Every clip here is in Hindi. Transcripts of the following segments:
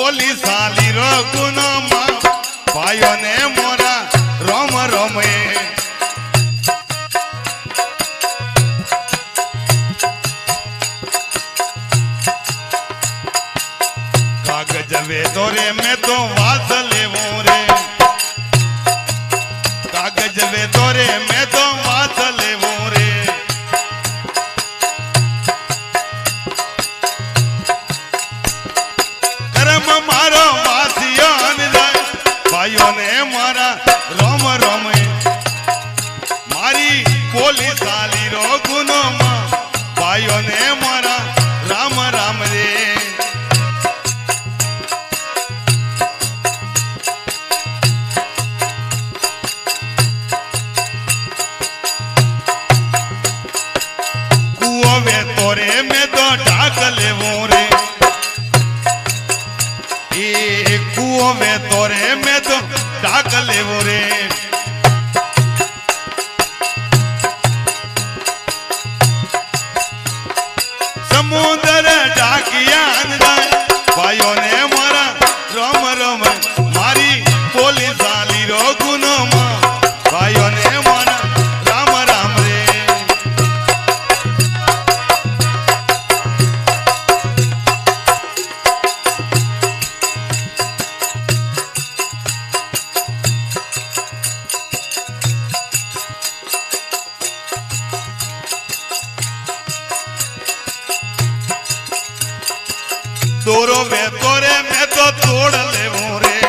बोली साली रो गुनो माँ भाइयों ने मोरा रोम रोमे कागज वे दौरे में तो वास लेवो रे कागज वे दौरे में तो वास लेवो रे कर्म मारो वासियों भाइयों ने मारा रोम रोम मारी बोली साली रो गुनो माँ भाइयों ने मारा राम राम रे कुओं तोरे में तो ढाक लेवो रे कुओं में तोरे में तो ढाक लेवो रे समुद्र ढाकिया भाइयों ने मारा रोम रोम मारी बोली साली रो गुनो माँ भाइयों ने मारा राम राम रे दोरो वे तोरे में तो तोड़ लेवो रे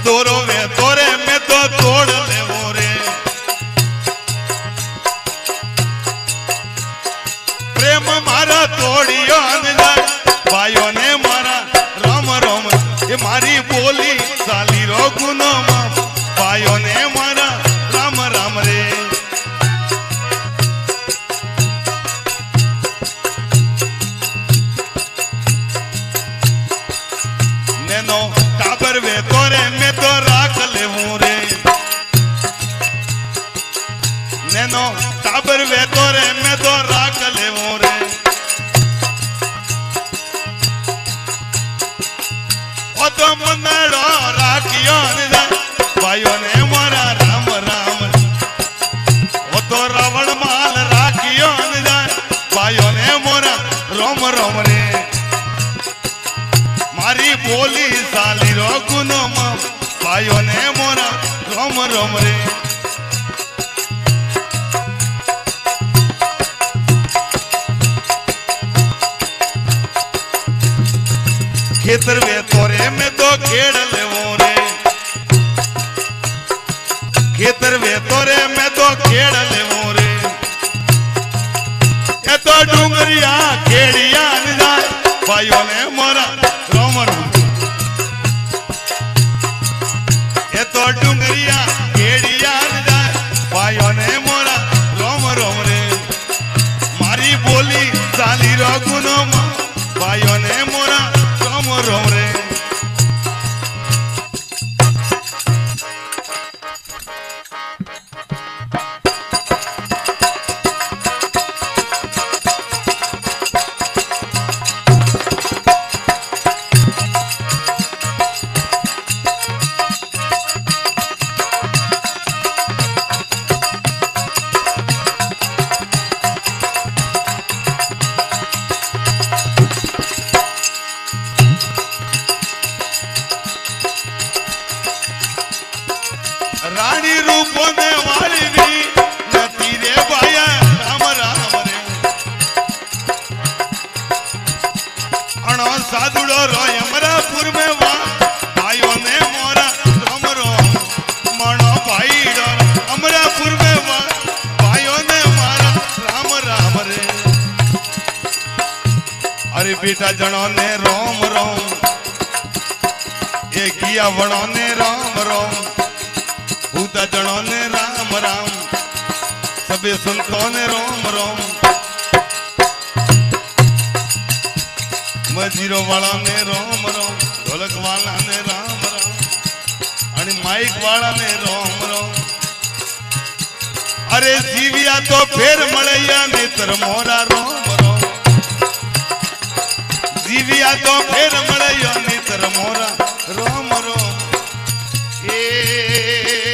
दोरो वे तोरे में तो तोड़ लेवो रे प्रेम मारा तोड़ियो भाइयों ने मारा राम राम ये मारी बोली साली रो गुनो माँ भाइयों ने मारा राम राम रे नैनो टाबर वे तोरे में तो राख लेवो रे नैनो टाबर वे तोरे में तो राख लेवो रे ओ तो मनड़ो राखियो भाइयों ने मारा राम राम ओ तो रावण माल राखियो भाइयों ने मोरा रोम रोम रे मारी बोली साली रो गुनो माँ भाइयों ने मोरा रोम रोम रे खेतर वे तोरे में तो खेड़ लेवो रे खेतर वे तोरे में तो खेड़ लेवो रे ये तो डूंगरिया खेड़िया भाइयों ने मोरा रोम रोम ये तो डूंगरिया खेड़िया भाइयों ने मोरा रोम रोम रे मारी बोली साली रो गुनो माँ भाइयों ने मोरा रोम रोम रे रानी रूपों ने वाली भी नती रे भाया राम राम रे अणो साधुड़ो रो अमरापुर में वा भाइयों ने मोरा रोम रोम मणो भाई डर अमरापुर में वा भाइयों ने मारा राम राम रे अरे बेटा जनो ने रोम रोम ये किया वणों ने रोम रोम भूता जड़ों ने राम राम सभी संतों ने रोम रोम मजीरो वाला ने रोम रोम ढोलक वाला ने राम राम आणि माइक वाला ने रोम रोम अरे जीविया तो फिर मड़ैया नेत्र मोरा रोम रोम जीविया तो फिर मड़ैया नेत्र डर मोरा रोम रोम ए